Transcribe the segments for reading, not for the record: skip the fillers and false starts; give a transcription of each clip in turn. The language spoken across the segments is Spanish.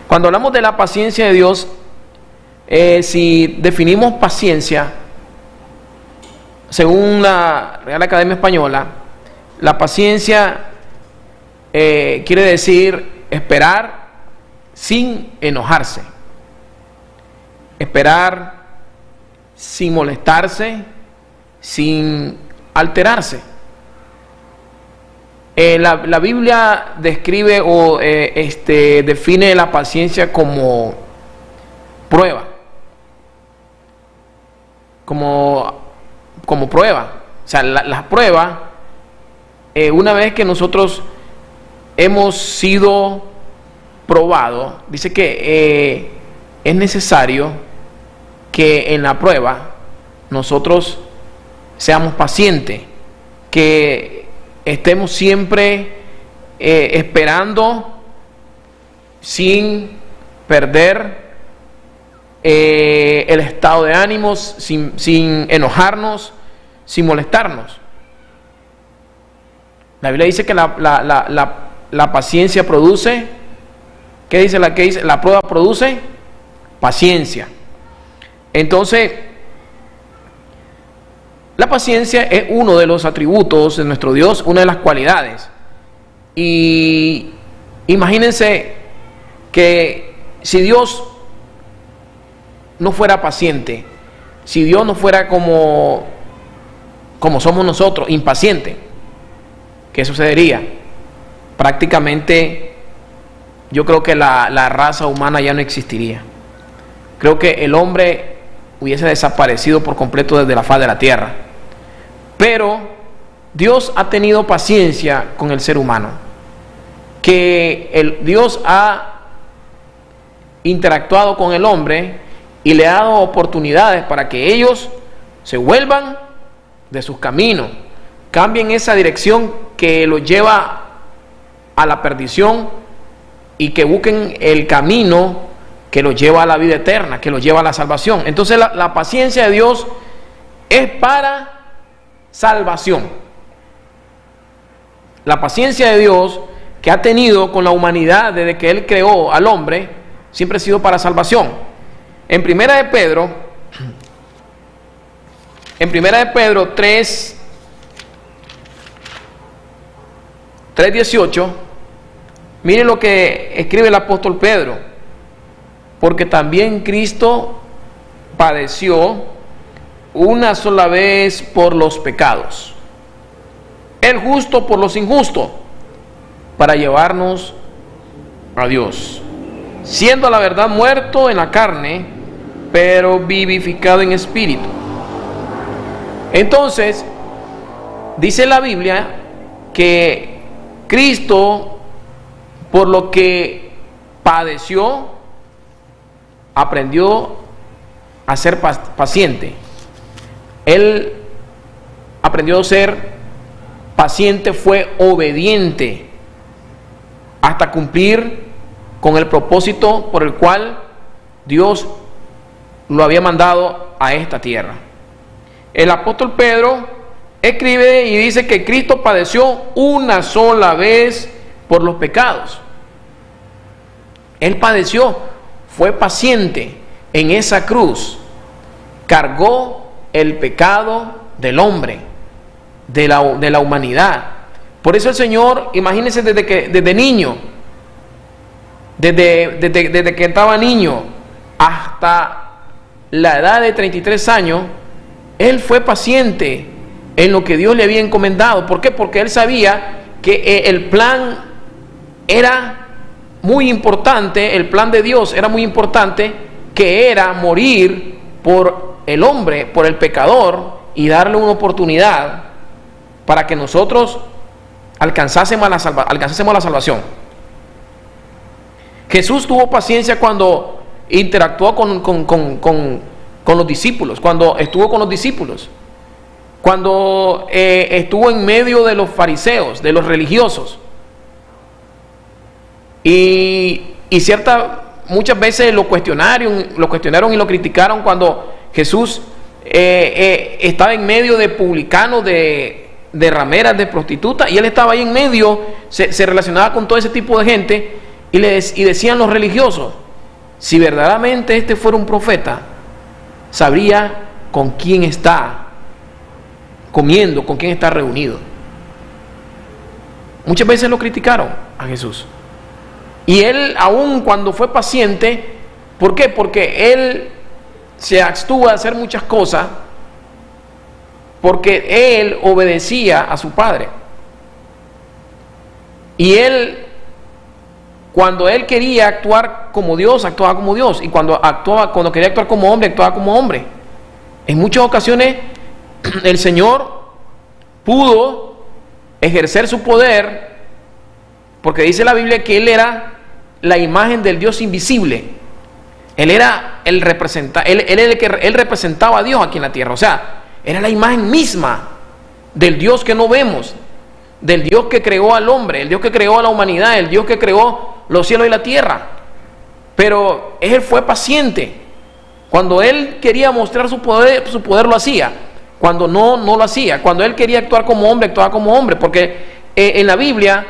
Cuando hablamos de la paciencia de Dios, si definimos paciencia, según la Real Academia Española, la paciencia quiere decir esperar sin enojarse, esperar sin molestarse, sin alterarse. La Biblia describe o define la paciencia como prueba, como prueba. O sea, la prueba, una vez que nosotros hemos sido probados, dice que es necesario que en la prueba nosotros seamos pacientes, que estemos siempre esperando sin perder el estado de ánimos, sin enojarnos, sin molestarnos. La Biblia dice que la paciencia produce, ¿qué dice la que dice? La prueba produce paciencia. Entonces, la paciencia es uno de los atributos de nuestro Dios, una de las cualidades. Y imagínense que si Dios no fuera paciente, si Dios no fuera como somos nosotros, impaciente, ¿qué sucedería? Prácticamente yo creo que la raza humana ya no existiría. Creo que el hombre hubiese desaparecido por completo desde la faz de la tierra. Pero Dios ha tenido paciencia con el ser humano, que Dios ha interactuado con el hombre y le ha dado oportunidades para que ellos se vuelvan de sus caminos, cambien esa dirección que los lleva a la perdición y que busquen el camino que los lleva a la vida eterna, que los lleva a la salvación. Entonces la paciencia de Dios es para salvación. La paciencia de Dios que ha tenido con la humanidad desde que Él creó al hombre siempre ha sido para salvación. En Primera de Pedro 3:18, miren lo que escribe el apóstol Pedro: porque también Cristo padeció una sola vez por los pecados, el justo por los injustos, para llevarnos a Dios, siendo a la verdad muerto en la carne, pero vivificado en espíritu. Entonces, dice la Biblia que Cristo, por lo que padeció, aprendió a ser paciente. Él aprendió a ser paciente, fue obediente hasta cumplir con el propósito por el cual Dios lo había mandado a esta tierra. El apóstol Pedro escribe y dice que Cristo padeció una sola vez por los pecados. Él padeció, fue paciente en esa cruz, cargó el pecado del hombre, de la humanidad. Por eso el Señor, imagínense desde niño, desde que estaba niño hasta la edad de 33 años, Él fue paciente en lo que Dios le había encomendado. ¿Por qué? Porque Él sabía que el plan era muy importante, el plan de Dios era muy importante, que era morir por el hombre, por el pecador, y darle una oportunidad para que nosotros alcanzásemos la salvación. Jesús tuvo paciencia cuando interactuó con los discípulos, cuando estuvo con los discípulos, cuando estuvo en medio de los fariseos, de los religiosos. Y muchas veces lo cuestionaron y lo criticaron cuando Jesús estaba en medio de publicanos, de rameras, de prostitutas, y Él estaba ahí en medio, se relacionaba con todo ese tipo de gente, Y decían los religiosos, si verdaderamente este fuera un profeta, sabría con quién está comiendo, con quién está reunido. Muchas veces lo criticaron a Jesús. Y él, aun cuando fue paciente, ¿por qué? Porque él se abstuvo de hacer muchas cosas, porque él obedecía a su padre. Y él, cuando él quería actuar como Dios, actuaba como Dios. Y cuando quería actuar como hombre, actuaba como hombre. En muchas ocasiones el Señor pudo ejercer su poder, porque dice la Biblia que él era la imagen del Dios invisible. Él era él representaba a Dios aquí en la tierra. O sea, era la imagen misma del Dios que no vemos, del Dios que creó al hombre, el Dios que creó a la humanidad, el Dios que creó los cielos y la tierra. Pero él fue paciente. Cuando él quería mostrar su poder lo hacía. Cuando no lo hacía. Cuando él quería actuar como hombre, actuaba como hombre. Porque en la Biblia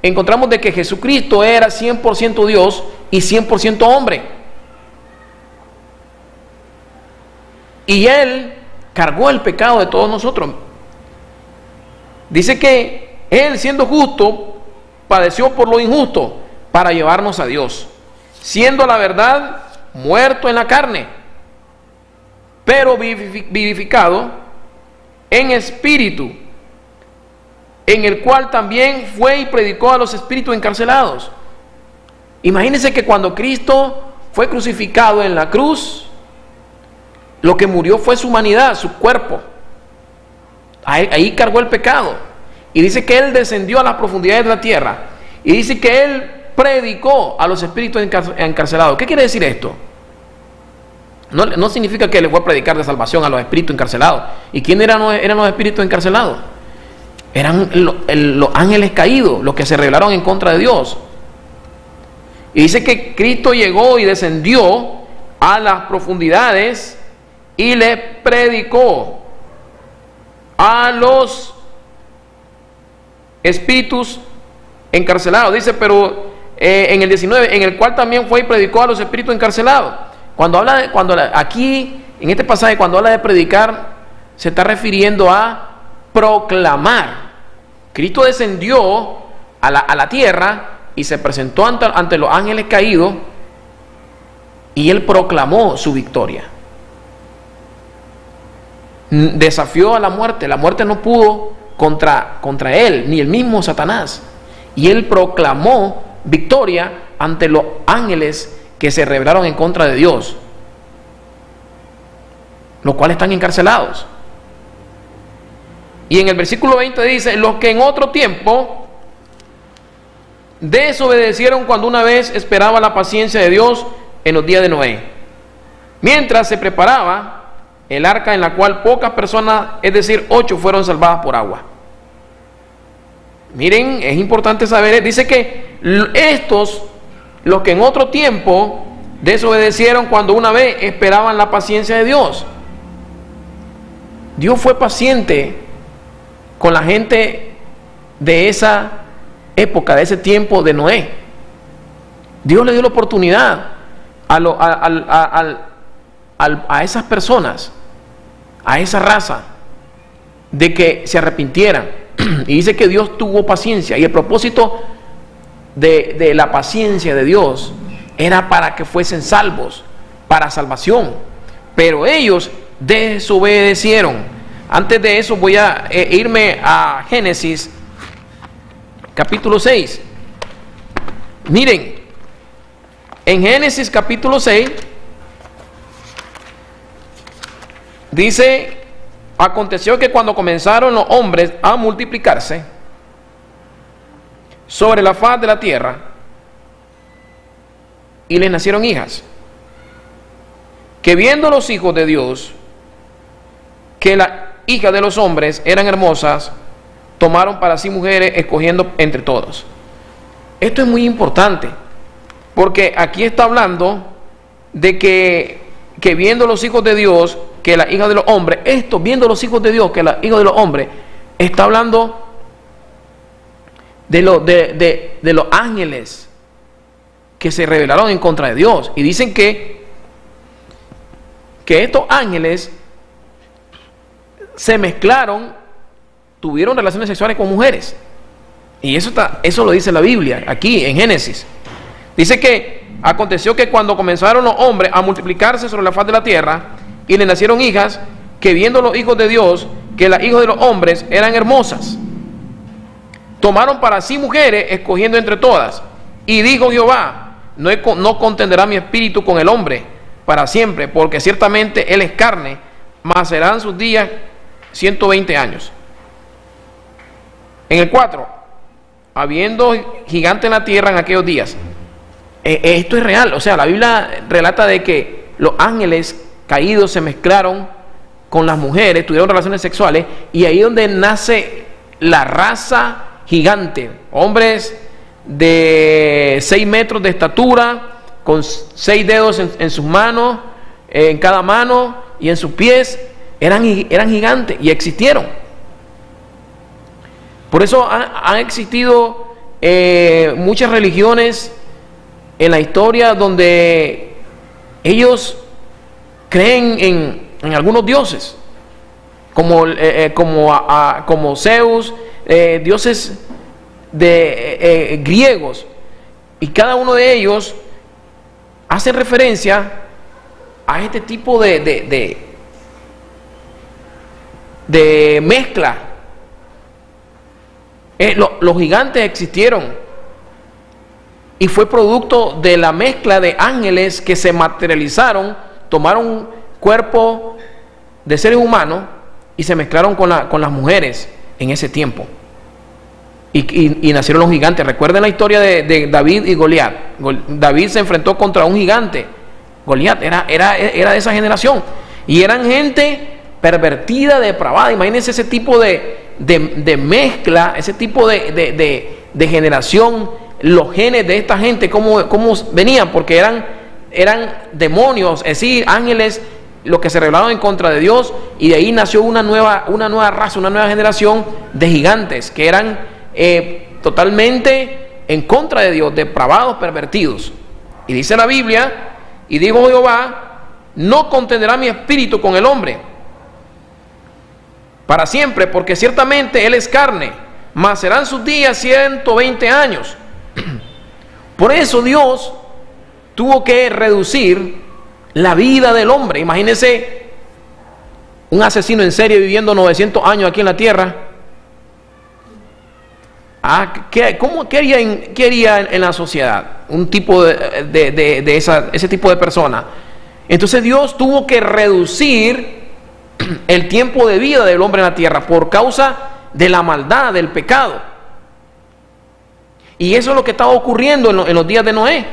encontramos de que Jesucristo era 100% Dios y 100% hombre. Y él cargó el pecado de todos nosotros. Dice que él, siendo justo, padeció por lo injusto para llevarnos a Dios, siendo la verdad muerto en la carne, pero vivificado en espíritu, en el cual también fue y predicó a los espíritus encarcelados. Imagínense que cuando Cristo fue crucificado en la cruz, lo que murió fue su humanidad, su cuerpo. Ahí cargó el pecado. Y dice que él descendió a las profundidades de la tierra. Y dice que él predicó a los espíritus encarcelados. ¿Qué quiere decir esto? No significa que le fue a predicar de salvación a los espíritus encarcelados. ¿Y quién eran los espíritus encarcelados? Eran los ángeles caídos, los que se rebelaron en contra de Dios. Y dice que Cristo llegó y descendió a las profundidades y le predicó a los espíritus encarcelados. Dice, pero en el 19, en el cual también fue y predicó a los espíritus encarcelados. Aquí, en este pasaje, cuando habla de predicar, se está refiriendo a proclamar. Cristo descendió a la tierra y se presentó ante los ángeles caídos y él proclamó su victoria. Desafió a la muerte. La muerte no pudo contra él, ni el mismo Satanás. Y él proclamó victoria ante los ángeles que se rebelaron en contra de Dios, los cuales están encarcelados. Y en el versículo 20 dice: los que en otro tiempo desobedecieron cuando una vez esperaba la paciencia de Dios en los días de Noé, mientras se preparaba el arca, en la cual pocas personas, es decir, 8, fueron salvadas por agua. Miren, es importante saber, dice que los que en otro tiempo desobedecieron cuando una vez esperaban la paciencia de Dios. Dios fue paciente con la gente de esa época, de ese tiempo de Noé. Dios le dio la oportunidad a esas personas, a esa raza, de que se arrepintieran. Y dice que Dios tuvo paciencia, y el propósito de la paciencia de Dios era para que fuesen salvos, para salvación, pero ellos desobedecieron. Antes de eso voy a irme a Génesis capítulo 6. Miren, en Génesis capítulo 6 dice: aconteció que cuando comenzaron los hombres a multiplicarse sobre la faz de la tierra, y les nacieron hijas, que viendo los hijos de Dios que las hijas de los hombres eran hermosas, tomaron para sí mujeres, escogiendo entre todos. Esto es muy importante, porque aquí está hablando de que viendo los hijos de Dios que las hijas de los hombres, viendo los hijos de Dios que las hijas de los hombres, está hablando de los ángeles que se rebelaron en contra de Dios. Y dicen que estos ángeles se mezclaron, tuvieron relaciones sexuales con mujeres. Y eso lo dice la Biblia, aquí en Génesis. Dice que aconteció que cuando comenzaron los hombres a multiplicarse sobre la faz de la tierra, y le nacieron hijas, que viendo los hijos de Dios, que las hijas de los hombres eran hermosas, tomaron para sí mujeres, escogiendo entre todas. Y dijo Jehová: no contenderá mi espíritu con el hombre para siempre, porque ciertamente él es carne, mas serán sus días 120 años. En el 4, habiendo gigante en la tierra en aquellos días. Esto es real, o sea, la Biblia relata de que los ángeles caídos se mezclaron con las mujeres, tuvieron relaciones sexuales, y ahí es donde nace la raza gigante, hombres de 6 metros de estatura, con 6 dedos en sus manos, en cada mano y en sus pies, eran gigantes y existieron. Por eso han existido muchas religiones en la historia donde ellos creen en algunos dioses, como Zeus, dioses griegos, y cada uno de ellos hace referencia a este tipo de mezcla. Los gigantes existieron y fue producto de la mezcla de ángeles que se materializaron, tomaron cuerpo de seres humanos y se mezclaron con las mujeres en ese tiempo. Y nacieron los gigantes. Recuerden la historia de David y Goliat. David se enfrentó contra un gigante. Goliat era de esa generación. Y eran gente pervertida, depravada. Imagínense ese tipo de mezcla, ese tipo de generación, los genes de esta gente, cómo venían, porque eran demonios, es decir, ángeles, los que se rebelaron en contra de Dios, y de ahí nació una nueva raza, una nueva generación de gigantes, que eran totalmente en contra de Dios, depravados, pervertidos. Y dice la Biblia: y dijo Jehová: no contenderá mi espíritu con el hombre para siempre, porque ciertamente él es carne, mas serán sus días 120 años. Por eso Dios tuvo que reducir la vida del hombre. Imagínense un asesino en serie viviendo 900 años aquí en la tierra. ¿Qué haría en la sociedad un tipo ese tipo de persona? Entonces Dios tuvo que reducir el tiempo de vida del hombre en la tierra por causa de la maldad, del pecado. Y eso es lo que estaba ocurriendo en los días de Noé.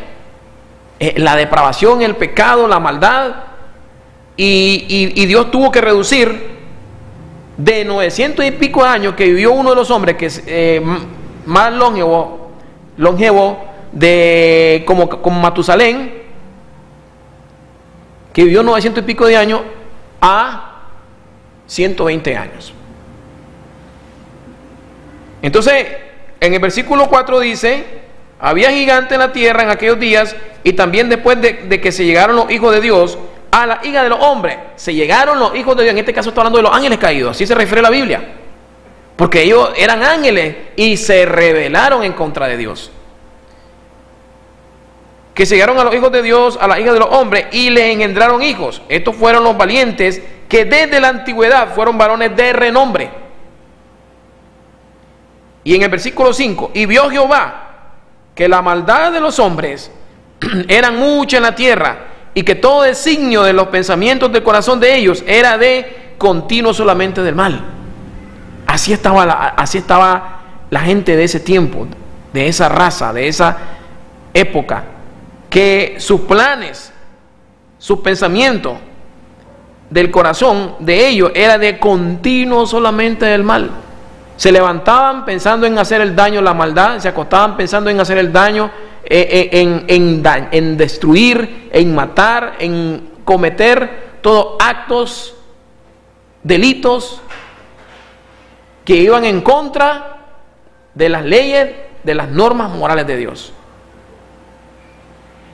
La depravación, el pecado, la maldad. Y Dios tuvo que reducir de 900 y pico años que vivió uno de los hombres que es más longevo como Matusalén, que vivió 900 y pico de años, a 120 años. Entonces, en el versículo 4 dice: había gigante en la tierra en aquellos días, y también después de que se llegaron los hijos de Dios a la hija de los hombres. Se llegaron los hijos de Dios, en este caso está hablando de los ángeles caídos, así se refiere la Biblia, porque ellos eran ángeles y se rebelaron en contra de Dios. Que se llegaron a los hijos de Dios, a la hija de los hombres, y les engendraron hijos. Estos fueron los valientes que desde la antigüedad fueron varones de renombre. Y en el versículo 5: y vio Jehová que la maldad de los hombres eran mucha en la tierra, y que todo designio de los pensamientos del corazón de ellos era de continuo solamente del mal. Así estaba la gente de ese tiempo, de esa raza, de esa época, que sus planes, sus pensamientos del corazón de ellos era de continuo solamente del mal. Se levantaban pensando en hacer el daño, la maldad, se acostaban pensando en hacer el daño, en destruir, en matar, en cometer todos actos, delitos que iban en contra de las leyes, de las normas morales de Dios.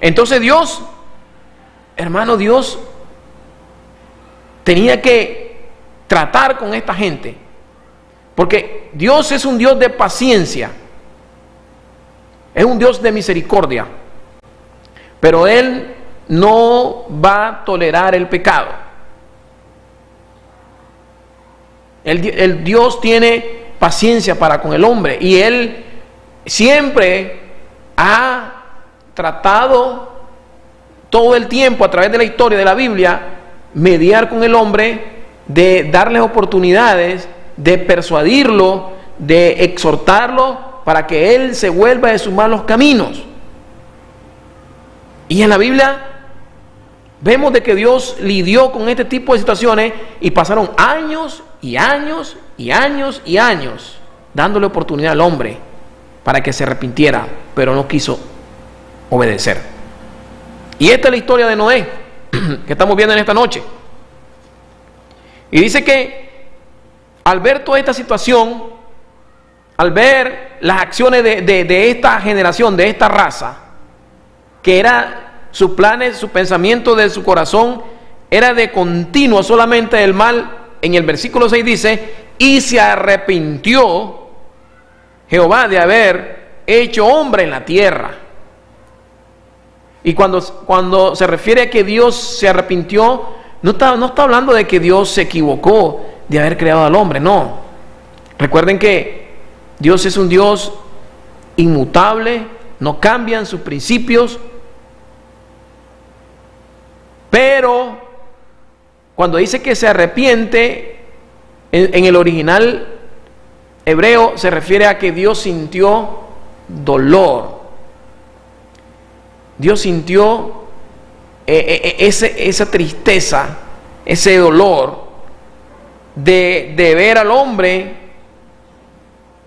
Entonces Dios, hermano, Dios tenía que tratar con esta gente, porque Dios es un Dios de paciencia, es un Dios de misericordia, pero Él no va a tolerar el pecado. El Dios tiene paciencia para con el hombre, y Él siempre ha tratado todo el tiempo, a través de la historia de la Biblia, mediar con el hombre, de darles oportunidades, de persuadirlo, de exhortarlo para que él se vuelva de sus malos caminos. Y en la Biblia vemos de que Dios lidió con este tipo de situaciones, y pasaron años y años y años y años dándole oportunidad al hombre para que se arrepintiera, pero no quiso obedecer. Y esta es la historia de Noé que estamos viendo en esta noche. Y dice que al ver toda esta situación, al ver las acciones de esta generación, de esta raza, que era sus planes, su pensamiento de su corazón era de continuo solamente el mal, en el versículo 6 dice: y se arrepintió Jehová de haber hecho hombre en la tierra. Y cuando se refiere a que Dios se arrepintió, no está hablando de que Dios se equivocó de haber creado al hombre, no. Recuerden que Dios es un Dios inmutable, no cambian sus principios, pero cuando dice que se arrepiente, en el original hebreo se refiere a que Dios sintió dolor. Dios sintió esa tristeza, ese dolor de ver al hombre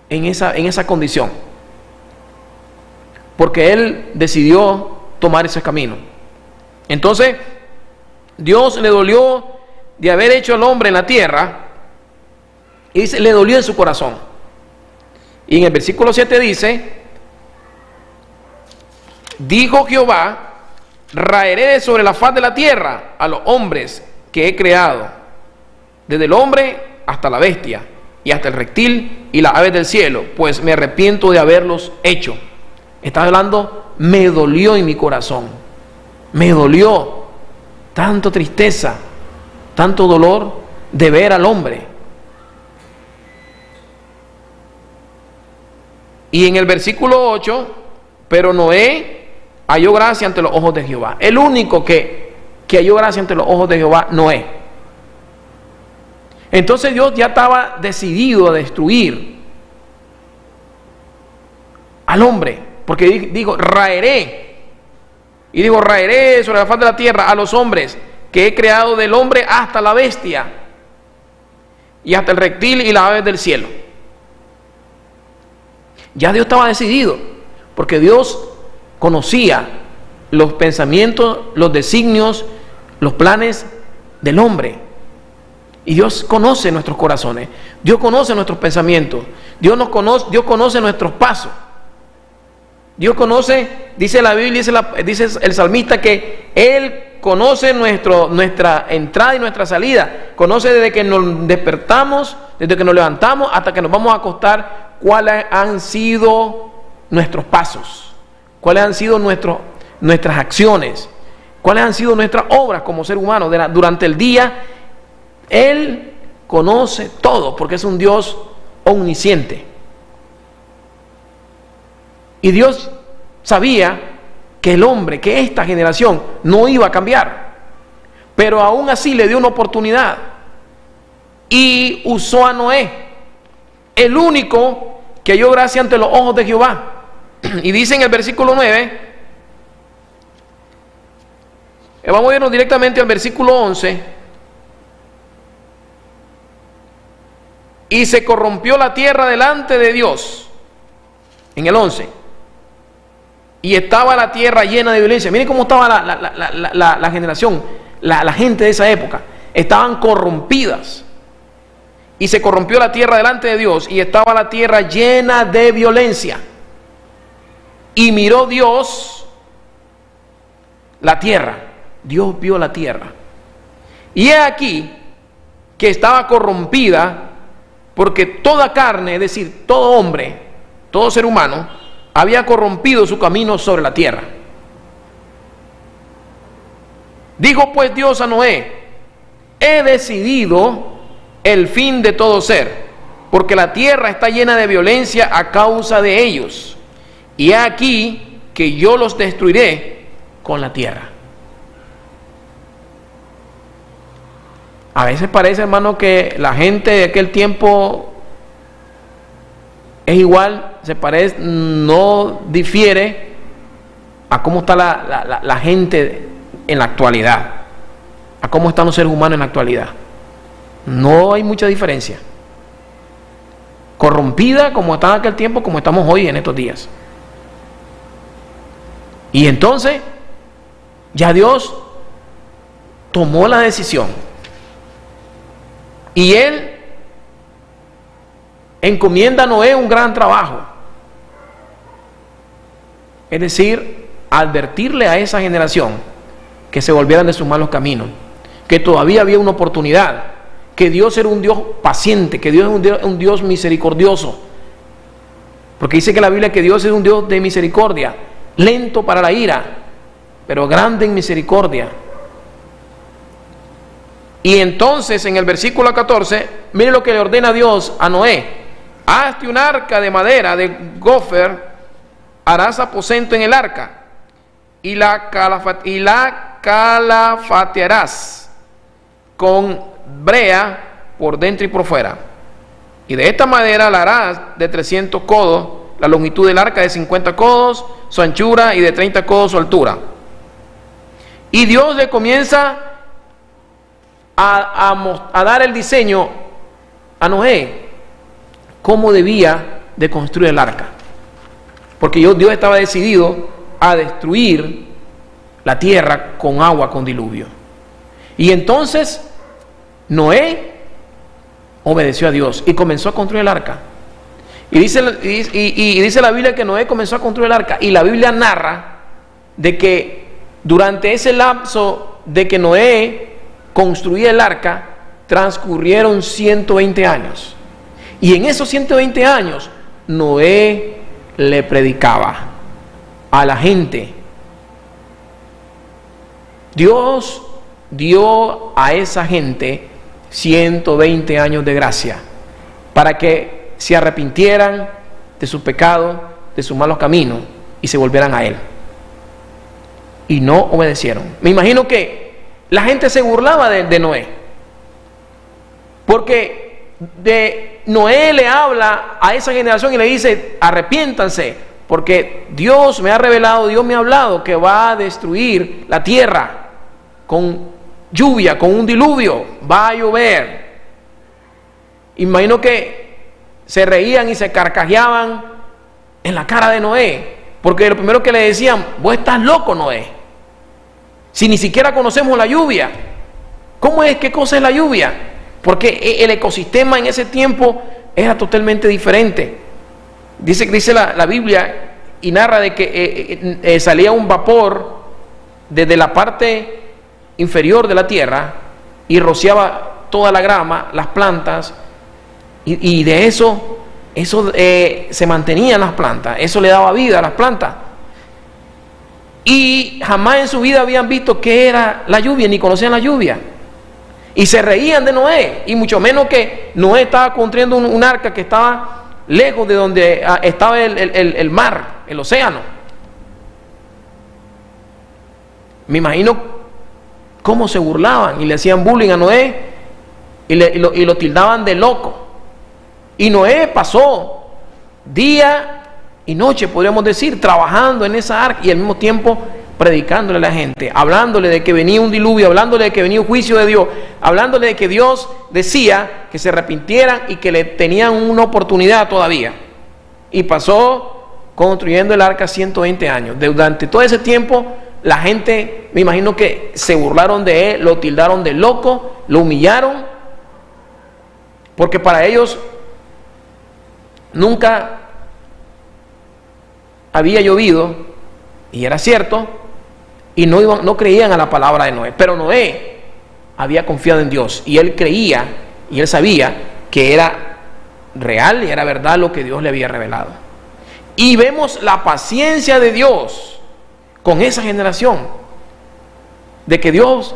en esa condición, porque Él decidió tomar ese camino. Entonces Dios le dolió de haber hecho al hombre en la tierra, y dice, le dolió en su corazón. Y en el versículo 7 dice: dijo Jehová, raeré de sobre la faz de la tierra a los hombres que he creado, desde el hombre hasta la bestia, y hasta el reptil y las aves del cielo, pues me arrepiento de haberlos hecho. Está hablando, me dolió en mi corazón, me dolió, tanto tristeza, tanto dolor de ver al hombre. Y en el versículo 8, pero Noé halló gracia ante los ojos de Jehová. El único que halló gracia ante los ojos de Jehová, Noé. Entonces Dios ya estaba decidido a destruir al hombre, porque dijo, raeré. Y digo, raeré sobre la faz de la tierra a los hombres que he creado, del hombre hasta la bestia, y hasta el reptil y las aves del cielo. Ya Dios estaba decidido, porque Dios conocía los pensamientos, los designios, los planes del hombre. Y Dios conoce nuestros corazones, Dios conoce nuestros pensamientos, Dios conoce nuestros pasos. Dios conoce, dice la Biblia, dice el salmista, que Él conoce nuestra entrada y nuestra salida. Conoce desde que nos despertamos, desde que nos levantamos hasta que nos vamos a acostar, cuáles han sido nuestros pasos, cuáles han sido nuestras acciones, cuáles han sido nuestras obras como ser humano durante el día. Él conoce todo, porque es un Dios omnisciente. Y Dios sabía que el hombre, que esta generación no iba a cambiar, pero aún así le dio una oportunidad y usó a Noé, el único que halló gracia ante los ojos de Jehová. Y dice en el versículo 9, vamos a irnos directamente al versículo 11: y se corrompió la tierra delante de Dios, en el 11, y estaba la tierra llena de violencia. Miren cómo estaba la generación, la gente de esa época. Estaban corrompidas. Y se corrompió la tierra delante de Dios, y estaba la tierra llena de violencia. Y miró Dios la tierra. Dios vio la tierra. Y he aquí que estaba corrompida, porque toda carne, es decir, todo hombre, todo ser humano, había corrompido su camino sobre la tierra. Dijo pues Dios a Noé: he decidido el fin de todo ser, porque la tierra está llena de violencia a causa de ellos. Y he aquí que yo los destruiré con la tierra. A veces parece, hermano, que la gente de aquel tiempo es igual, se parece, no difiere a cómo está la gente en la actualidad, a cómo están los seres humanos en la actualidad. No hay mucha diferencia. Corrompida como estaba en aquel tiempo, como estamos hoy en estos días. Y entonces ya Dios tomó la decisión, y Él encomienda a Noé un gran trabajo, es decir, advertirle a esa generación que se volvieran de sus malos caminos, que todavía había una oportunidad, que Dios era un Dios paciente, que Dios es un Dios misericordioso, porque dice que la Biblia que Dios es un Dios de misericordia, lento para la ira, pero grande en misericordia. Y entonces en el versículo 14, mire lo que le ordena Dios a Noé: hazte un arca de madera de gofer, harás aposento en el arca, y la calafatearás con brea por dentro y por fuera. Y de esta madera la harás de 300 codos, la longitud del arca de 50 codos, su anchura, y de 30 codos su altura. Y Dios le comienza a dar el diseño a Noé, cómo debía de construir el arca, porque Dios estaba decidido a destruir la tierra con agua, con diluvio. Y entonces Noé obedeció a Dios y comenzó a construir el arca. Y dice la Biblia que Noé comenzó a construir el arca, y la Biblia narra de que durante ese lapso de que Noé construía el arca, transcurrieron 120 años. Y en esos 120 años, Noé le predicaba a la gente. Dios dio a esa gente 120 años de gracia para que se arrepintieran de sus pecados, de sus malos caminos, y se volvieran a Él. Y no obedecieron. Me imagino que la gente se burlaba de Noé, porque de Noé le habla a esa generación y le dice: arrepiéntanse, porque Dios me ha revelado, Dios me ha hablado que va a destruir la tierra con lluvia, con un diluvio, va a llover. Imagino que se reían y se carcajeaban en la cara de Noé, porque lo primero que le decían: vos estás loco, Noé, si ni siquiera conocemos la lluvia. ¿Cómo es? ¿Qué cosa es la lluvia? Porque el ecosistema en ese tiempo era totalmente diferente. Dice la Biblia y narra de que salía un vapor desde la parte inferior de la tierra y rociaba toda la grama, las plantas, y de eso se mantenían las plantas, eso le daba vida a las plantas. Y jamás en su vida habían visto qué era la lluvia, ni conocían la lluvia. Y se reían de Noé, y mucho menos que Noé estaba construyendo un arca que estaba lejos de donde estaba el mar, el océano. Me imagino cómo se burlaban y le hacían bullying a Noé y lo tildaban de loco. Y Noé pasó día y noche, podríamos decir, trabajando en esa arca, y al mismo tiempo predicándole a la gente, hablándole de que venía un diluvio, hablándole de que venía un juicio de Dios, hablándole de que Dios decía que se arrepintieran y que le tenían una oportunidad todavía. Y pasó construyendo el arca 120 años. Durante todo ese tiempo la gente, me imagino que se burlaron de él, lo tildaron de loco, lo humillaron, porque para ellos nunca había llovido, y era cierto, y no creían a la palabra de Noé. Pero Noé había confiado en Dios y él creía y él sabía que era real y era verdad lo que Dios le había revelado. Y vemos la paciencia de Dios con esa generación, de que Dios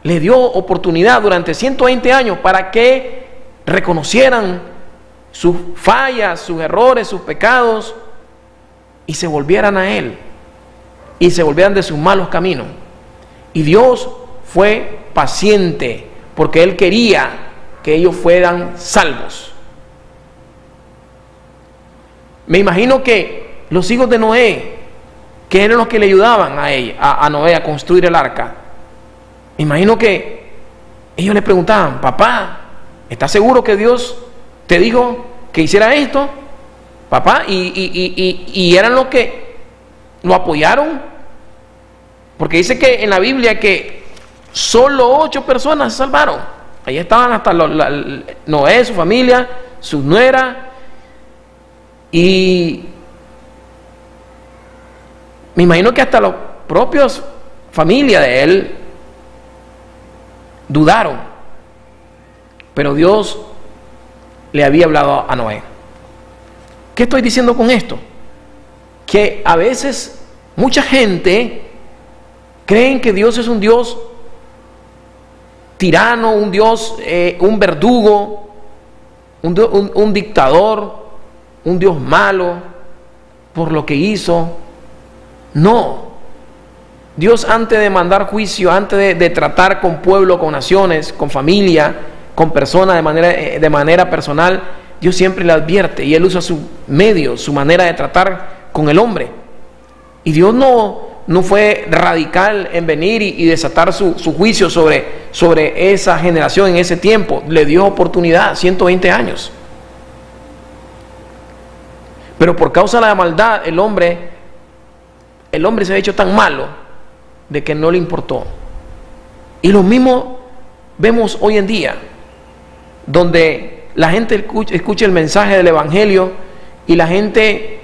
le dio oportunidad durante 120 años para que reconocieran sus fallas, sus errores, sus pecados, y se volvieran a Él, y se volvieran de sus malos caminos. Y Dios fue paciente, porque Él quería que ellos fueran salvos. Me imagino que los hijos de Noé, que eran los que le ayudaban a Noé a construir el arca, me imagino que ellos le preguntaban: papá, ¿estás seguro que Dios te dijo que hiciera esto, papá? Y eran los que lo apoyaron, porque dice que en la Biblia que solo 8 personas se salvaron. Ahí estaban hasta Noé, su familia, sus nueras, y me imagino que hasta los propios familia de él dudaron, pero Dios le había hablado a Noé. ¿Qué estoy diciendo con esto? Que a veces mucha gente creen que Dios es un Dios tirano, un Dios, un verdugo, un dictador, un Dios malo por lo que hizo. No. Dios, antes de mandar juicio, antes de tratar con pueblo, con naciones, con familia, con personas de manera personal, Dios siempre le advierte, y Él usa su medio, su manera de tratar con el hombre. Y Dios no fue radical en venir y desatar su juicio sobre esa generación en ese tiempo. Le dio oportunidad, 120 años. Pero por causa de la maldad, el hombre se ha hecho tan malo de que no le importó. Y lo mismo vemos hoy en día, donde la gente escucha el mensaje del Evangelio y la gente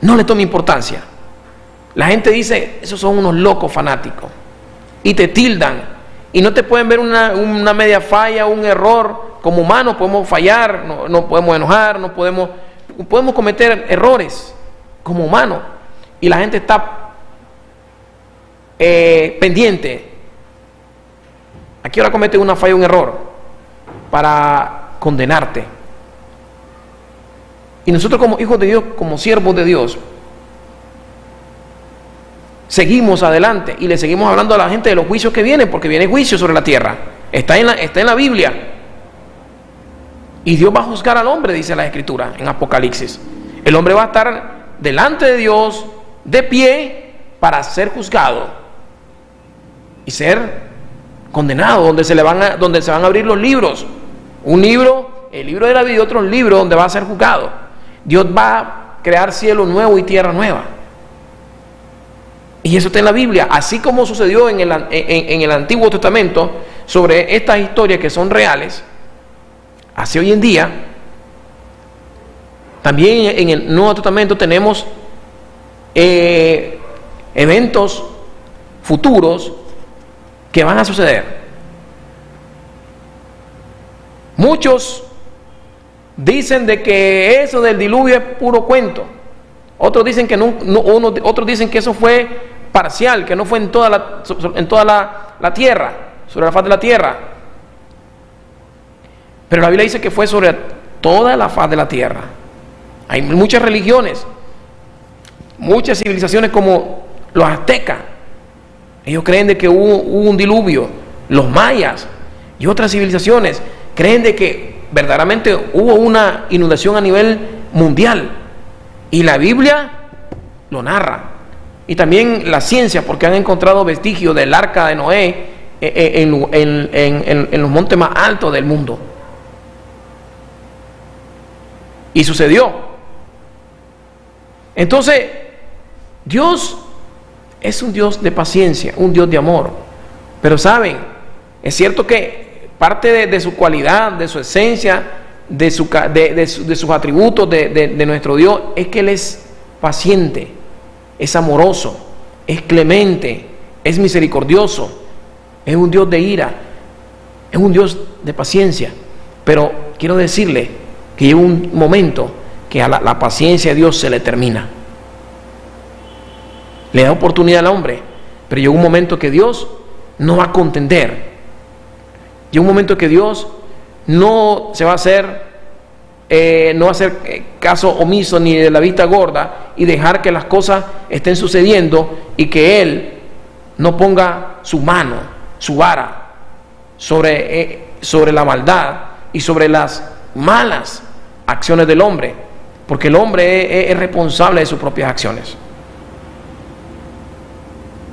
no le toma importancia. La gente dice: esos son unos locos fanáticos, y te tildan, y no te pueden ver una media falla, un error. Como humanos podemos fallar, no podemos enojar, podemos cometer errores como humanos, y la gente está pendiente. ¿A qué hora comete una falla, un error? Para condenarte. Y nosotros, como hijos de Dios, como siervos de Dios, seguimos adelante y le seguimos hablando a la gente de los juicios que vienen, porque viene juicio sobre la tierra. Está en la Biblia. Y Dios va a juzgar al hombre, dice la Escritura en Apocalipsis. El hombre va a estar delante de Dios de pie para ser juzgado y ser condenado, donde se van a abrir los libros. Un libro, el libro de la vida, y otro libro donde va a ser juzgado. Dios va a crear cielo nuevo y tierra nueva. Y eso está en la Biblia, así como sucedió en el Antiguo Testamento sobre estas historias que son reales. Así hoy en día, también en el Nuevo Testamento tenemos eventos futuros que van a suceder. Muchos dicen de que eso del diluvio es puro cuento. Otros dicen que otros dicen que eso fue parcial, que no fue en toda la tierra, sobre la faz de la tierra. Pero la Biblia dice que fue sobre toda la faz de la tierra. Hay muchas religiones, muchas civilizaciones como los aztecas. Ellos creen de que hubo un diluvio. Los mayas y otras civilizaciones creen de que verdaderamente hubo una inundación a nivel mundial. Y la Biblia lo narra. Y también la ciencia, porque han encontrado vestigios del arca de Noé en los montes más altos del mundo. Y sucedió. Entonces, Dios es un Dios de paciencia, un Dios de amor. Pero saben, es cierto que parte de su cualidad, de su esencia, de sus atributos de nuestro Dios, es que Él es paciente, es amoroso, es clemente, es misericordioso, es un Dios de ira, es un Dios de paciencia. Pero quiero decirle que llega un momento que a la paciencia de Dios se le termina. Le da oportunidad al hombre, pero llega un momento que Dios no va a contender. Llega un momento que Dios no se va a hacer, no va a hacer caso omiso ni de la vista gorda y dejar que las cosas estén sucediendo y que Él no ponga su mano, su vara sobre la maldad y sobre las malas acciones del hombre, porque el hombre es responsable de sus propias acciones.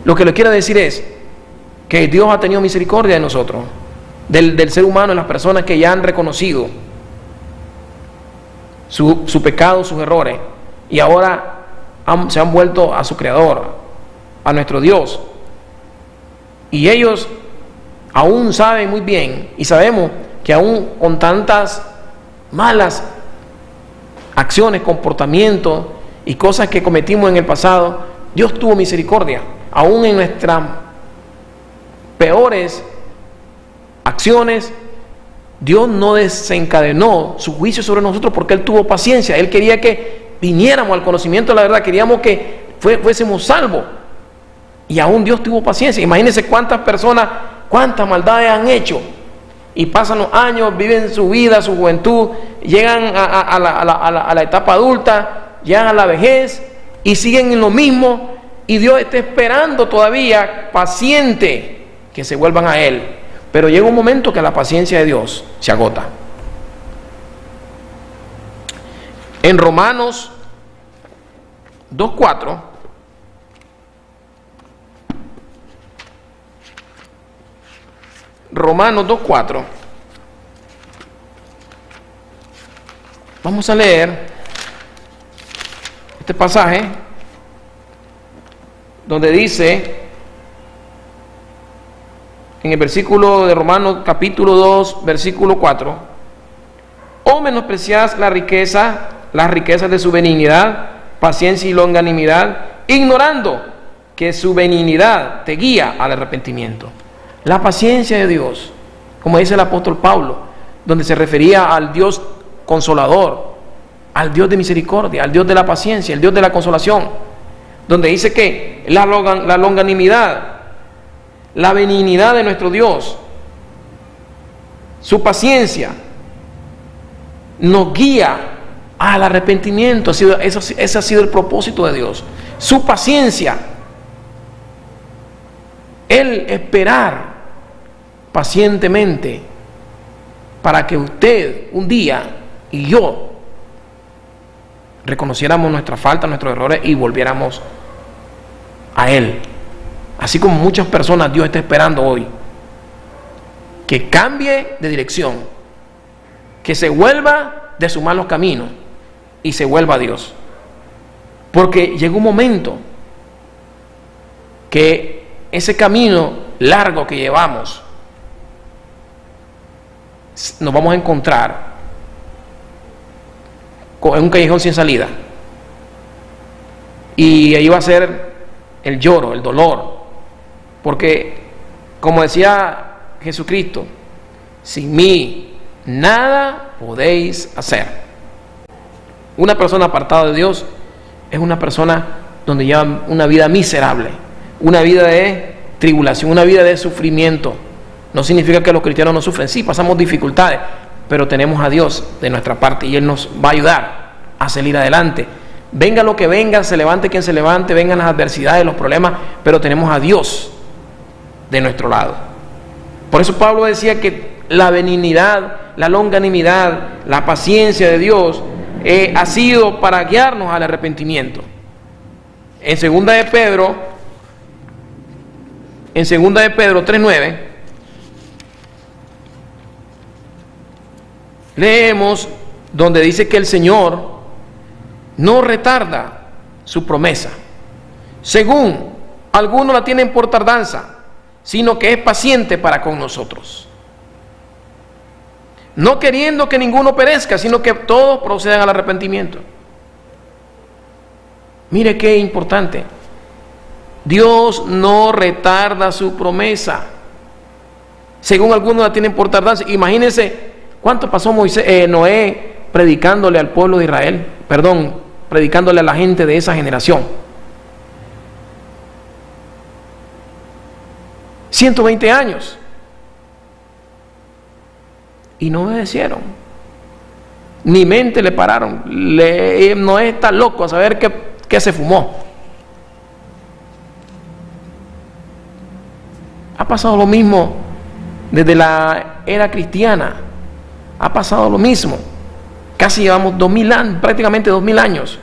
Lo que le quiero decir es que Dios ha tenido misericordia de nosotros, del ser humano, de las personas que ya han reconocido su pecado, sus errores, y ahora se han vuelto a su Creador, a nuestro Dios. Y ellos aún saben muy bien, y sabemos que aún con tantas malas acciones, comportamientos y cosas que cometimos en el pasado, Dios tuvo misericordia. Aún en nuestras peores acciones, Dios no desencadenó su juicio sobre nosotros porque Él tuvo paciencia. Él quería que viniéramos al conocimiento de la verdad, queríamos que fuésemos salvos. Y aún Dios tuvo paciencia. Imagínense cuántas personas, cuántas maldades han hecho. Y pasan los años, viven su vida, su juventud, llegan a la etapa adulta, llegan a la vejez y siguen en lo mismo. Y Dios está esperando todavía, paciente, que se vuelvan a Él. Pero llega un momento que la paciencia de Dios se agota. En Romanos 2:4 Romanos 2:4 vamos a leer este pasaje donde dice en el versículo de Romanos capítulo 2 versículo 4: ¿O menospreciás las riquezas de su benignidad, paciencia y longanimidad, ignorando que su benignidad te guía al arrepentimiento? La paciencia de Dios, como dice el apóstol Pablo, donde se refería al Dios consolador, al Dios de misericordia, al Dios de la paciencia, el Dios de la consolación, donde dice que la longanimidad, la benignidad de nuestro Dios, su paciencia, nos guía al arrepentimiento. Ese ha sido el propósito de Dios. Su paciencia, el esperar pacientemente para que usted un día y yo reconociéramos nuestra falta, nuestros errores y volviéramos a Él. Así como muchas personas Dios está esperando hoy que cambie de dirección, que se vuelva de sus malos caminos y se vuelva a Dios. Porque llega un momento que ese camino largo que llevamos nos vamos a encontrar en un callejón sin salida, y ahí va a ser el lloro, el dolor, porque como decía Jesucristo, sin mí nada podéis hacer. Una persona apartada de Dios es una persona donde lleva una vida miserable, una vida de tribulación, una vida de sufrimiento. No significa que los cristianos no sufren, sí, pasamos dificultades, pero tenemos a Dios de nuestra parte y Él nos va a ayudar a salir adelante. Venga lo que venga, se levante quien se levante, vengan las adversidades, los problemas, pero tenemos a Dios de nuestro lado. Por eso Pablo decía que la benignidad, la longanimidad, la paciencia de Dios ha sido para guiarnos al arrepentimiento. En 2 de Pedro 3:9 leemos donde dice que el Señor no retarda su promesa, según algunos la tienen por tardanza, sino que es paciente para con nosotros, no queriendo que ninguno perezca, sino que todos procedan al arrepentimiento. Mire qué importante. Dios no retarda su promesa. Según algunos la tienen por tardanza. Imagínense cuánto pasó Noé predicándole al pueblo de Israel, predicándole a la gente de esa generación. 120 años. Y no obedecieron. Ni mente le pararon. Noé está loco a saber qué se fumó. Ha pasado lo mismo desde la era cristiana. Ha pasado lo mismo. Casi llevamos 2000 años, prácticamente 2000 años,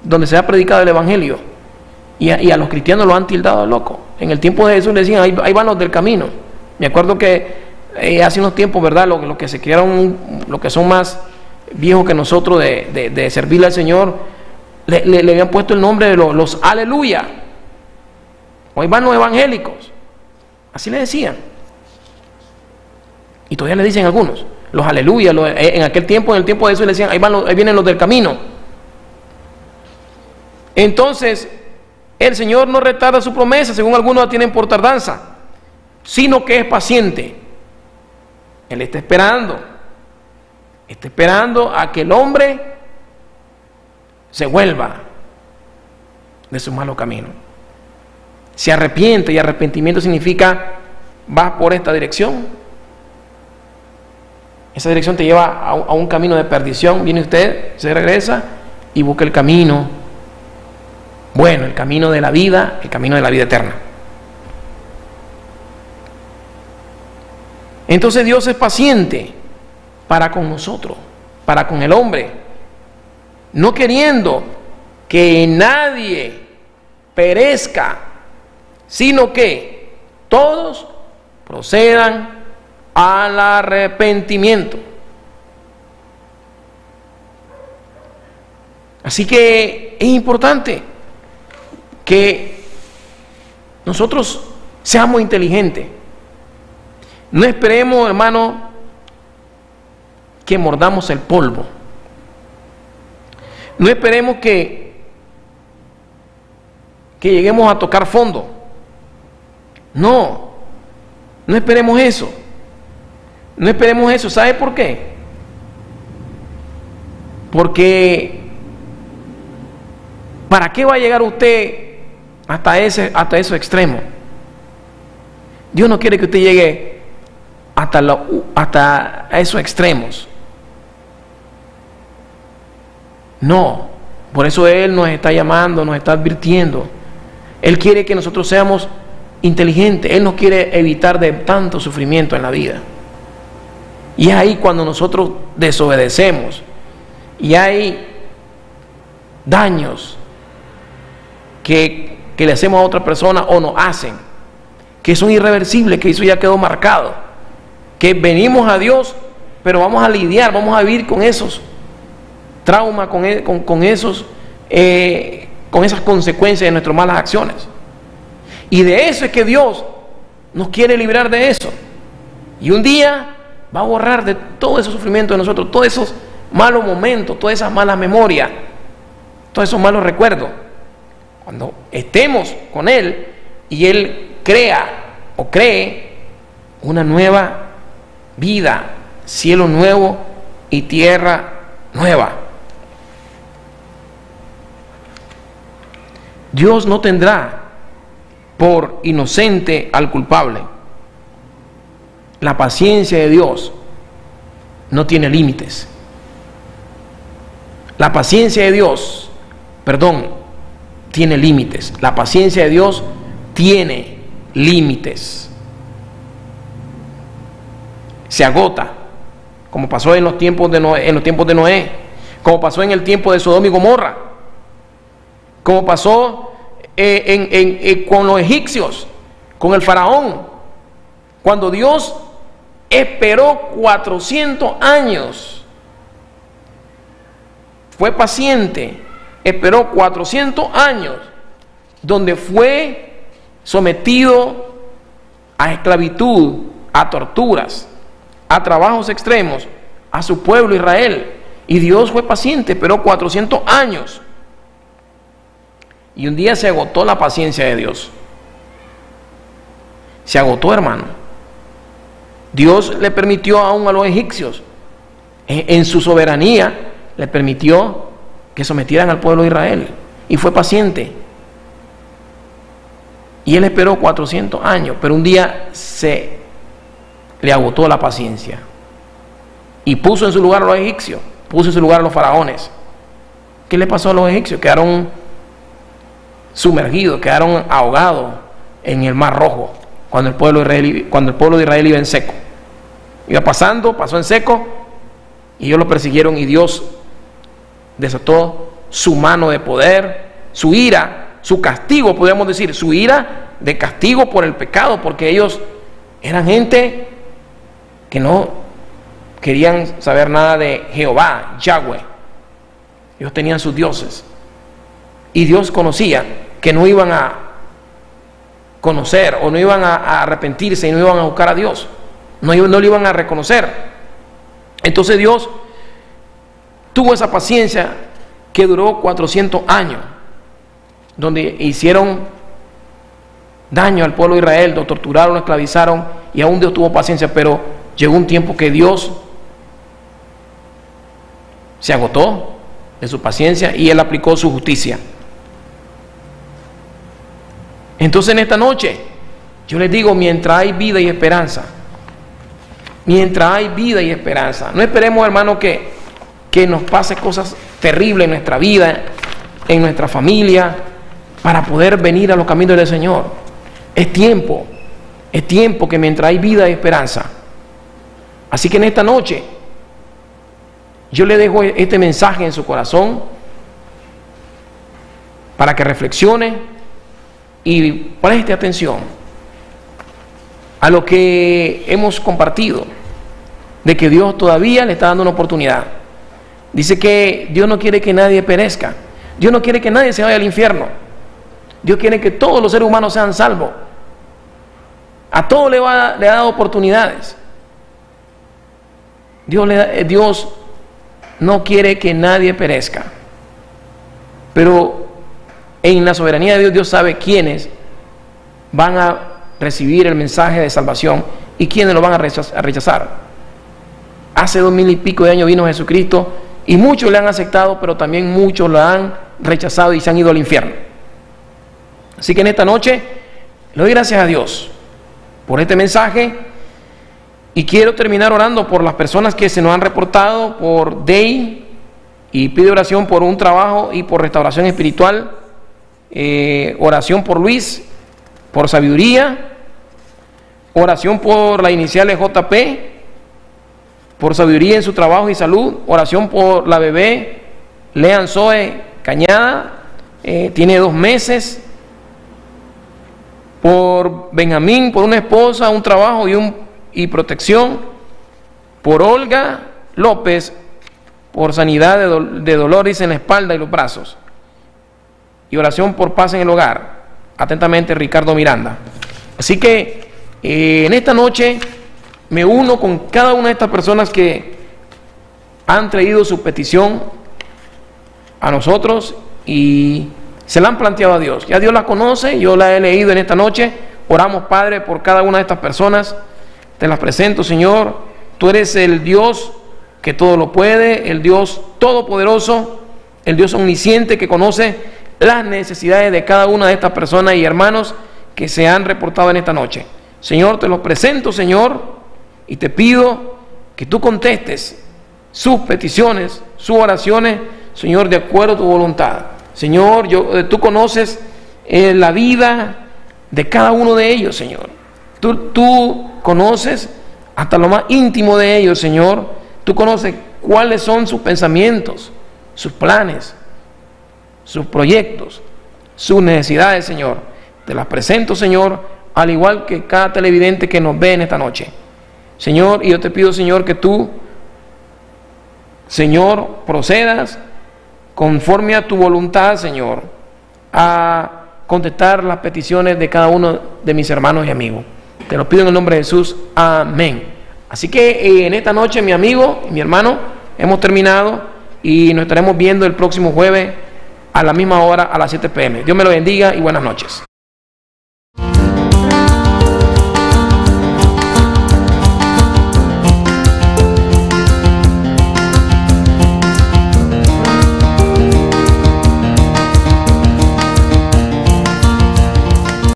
donde se ha predicado el evangelio. Y a los cristianos lo han tildado de loco. En el tiempo de Jesús le decían, ahí van los del camino. Me acuerdo que hace unos tiempos, ¿verdad? Los que se quedaron, los que son más viejos que nosotros de servirle al Señor, le habían puesto el nombre de los aleluya. Hoy van los evangélicos. Así le decían. Y todavía le dicen algunos, los aleluya. En aquel tiempo, en el tiempo de Jesús, le decían, ahí vienen los del camino. Entonces, el Señor no retarda su promesa, según algunos la tienen por tardanza, sino que es paciente. Él está esperando a que el hombre se vuelva de su malo camino, se arrepiente. Y arrepentimiento significa, vas por esta dirección, esa dirección te lleva a un camino de perdición. Viene usted, se regresa y busca el camino bueno, el camino de la vida, el camino de la vida eterna. Entonces Dios es paciente para con nosotros, para con el hombre, no queriendo que nadie perezca, sino que todos procedan al arrepentimiento. Así que es importante que nosotros seamos inteligentes. No esperemos, hermano, que mordamos el polvo. No esperemos que lleguemos a tocar fondo. No esperemos eso. No esperemos eso. ¿Sabe por qué? Porque ¿para qué va a llegar usted hasta esos extremos? Dios no quiere que usted llegue hasta esos extremos. No, por eso Él nos está llamando, nos está advirtiendo. Él quiere que nosotros seamos inteligentes. Él nos quiere evitar de tanto sufrimiento en la vida. Y es ahí cuando nosotros desobedecemos y hay daños que le hacemos a otra persona o nos hacen, que son irreversibles, que eso ya quedó marcado, que venimos a Dios, pero vamos a lidiar, vamos a vivir con esos traumas, con esas consecuencias de nuestras malas acciones. Y de eso es que Dios nos quiere librar de eso. Y un día va a borrar de todo ese sufrimiento de nosotros, todos esos malos momentos, todas esas malas memorias, todos esos malos recuerdos. Cuando estemos con Él y Él cree una nueva vida, cielo nuevo y tierra nueva. Dios no tendrá por inocente al culpable. La paciencia de Dios no tiene límites. La paciencia de Dios, tiene límites. La paciencia de Dios tiene límites. Se agota, como pasó en los tiempos de Noé, como pasó en el tiempo de Sodoma y Gomorra, como pasó con los egipcios, con el faraón, cuando Dios esperó 400 años, fue paciente, esperó 400 años, donde fue sometido a esclavitud, a torturas, a trabajos extremos, a su pueblo Israel. Y Dios fue paciente, esperó 400 años. Y un día se agotó la paciencia de Dios. Se agotó, hermano. Dios le permitió aún a los egipcios, en su soberanía, le permitió que sometieran al pueblo de Israel. Y fue paciente. Y él esperó 400 años, pero un día se le agotó la paciencia. Y puso en su lugar a los egipcios, puso en su lugar a los faraones. ¿Qué le pasó a los egipcios? Quedaron sumergidos, quedaron ahogados en el Mar Rojo, cuando el pueblo de Israel iba en seco. Iba pasando, pasó en seco, y ellos lo persiguieron, y Dios desató su mano de poder, su ira, su castigo, podríamos decir, su ira de castigo por el pecado, porque ellos eran gente que no querían saber nada de Jehová, Yahweh. Ellos tenían sus dioses, y Dios conocía que no iban a conocer, o no iban a arrepentirse, y no iban a buscar a Dios, no le iban a reconocer. Entonces Dios tuvo esa paciencia que duró 400 años, donde hicieron daño al pueblo de Israel, lo torturaron, lo esclavizaron, y aún Dios tuvo paciencia. Pero llegó un tiempo que Dios se agotó de su paciencia, y Él aplicó su justicia. Entonces en esta noche yo les digo, mientras hay vida y esperanza, mientras hay vida y esperanza, no esperemos, hermano, que nos pase cosas terribles en nuestra vida, en nuestra familia, para poder venir a los caminos del Señor. Es tiempo que mientras hay vida y esperanza. Así que en esta noche yo le dejo este mensaje en su corazón para que reflexione y preste atención a lo que hemos compartido, de que Dios todavía le está dando una oportunidad. Dice que Dios no quiere que nadie perezca, Dios no quiere que nadie se vaya al infierno. Dios quiere que todos los seres humanos sean salvos. A todos le ha dado oportunidades. Dios no quiere que nadie perezca, pero en la soberanía de Dios, Dios sabe quiénes van a recibir el mensaje de salvación y quiénes lo van a rechazar. Hace 2000 y pico de años vino Jesucristo, y muchos le han aceptado, pero también muchos lo han rechazado y se han ido al infierno. Así que en esta noche le doy gracias a Dios por este mensaje, y quiero terminar orando por las personas que se nos han reportado, por Day, y pide oración por un trabajo y por restauración espiritual. Oración por Luis, por sabiduría. Oración por las iniciales JP, por sabiduría en su trabajo y salud. Oración por la bebé Lean Zoe Cañada, tiene 2 meses. Por Benjamín, por una esposa, un trabajo y protección. Por Olga López, por sanidad de dolores en la espalda y los brazos. Y oración por paz en el hogar. Atentamente, Ricardo Miranda. Así que en esta noche me uno con cada una de estas personas que han traído su petición a nosotros y se la han planteado a Dios. Ya Dios la conoce, yo la he leído en esta noche. Oramos, Padre, por cada una de estas personas. Te las presento, Señor. Tú eres el Dios que todo lo puede, el Dios todopoderoso, el Dios omnisciente que conoce las necesidades de cada una de estas personas y hermanos que se han reportado en esta noche. Señor, te los presento, Señor, y te pido que tú contestes sus peticiones, sus oraciones, Señor, de acuerdo a tu voluntad. Señor, tú conoces la vida de cada uno de ellos, Señor. Tú conoces hasta lo más íntimo de ellos, Señor. Tú conoces cuáles son sus pensamientos, sus planes, sus proyectos, sus necesidades, Señor. Te las presento, Señor, al igual que cada televidente que nos ve en esta noche. Señor, y yo te pido, Señor, que tú, Señor, procedas conforme a tu voluntad, Señor, a contestar las peticiones de cada uno de mis hermanos y amigos. Te lo pido en el nombre de Jesús. Amén. Así que en esta noche, mi amigo y mi hermano, hemos terminado y nos estaremos viendo el próximo jueves a la misma hora, a las 7 p.m. Dios me lo bendiga y buenas noches.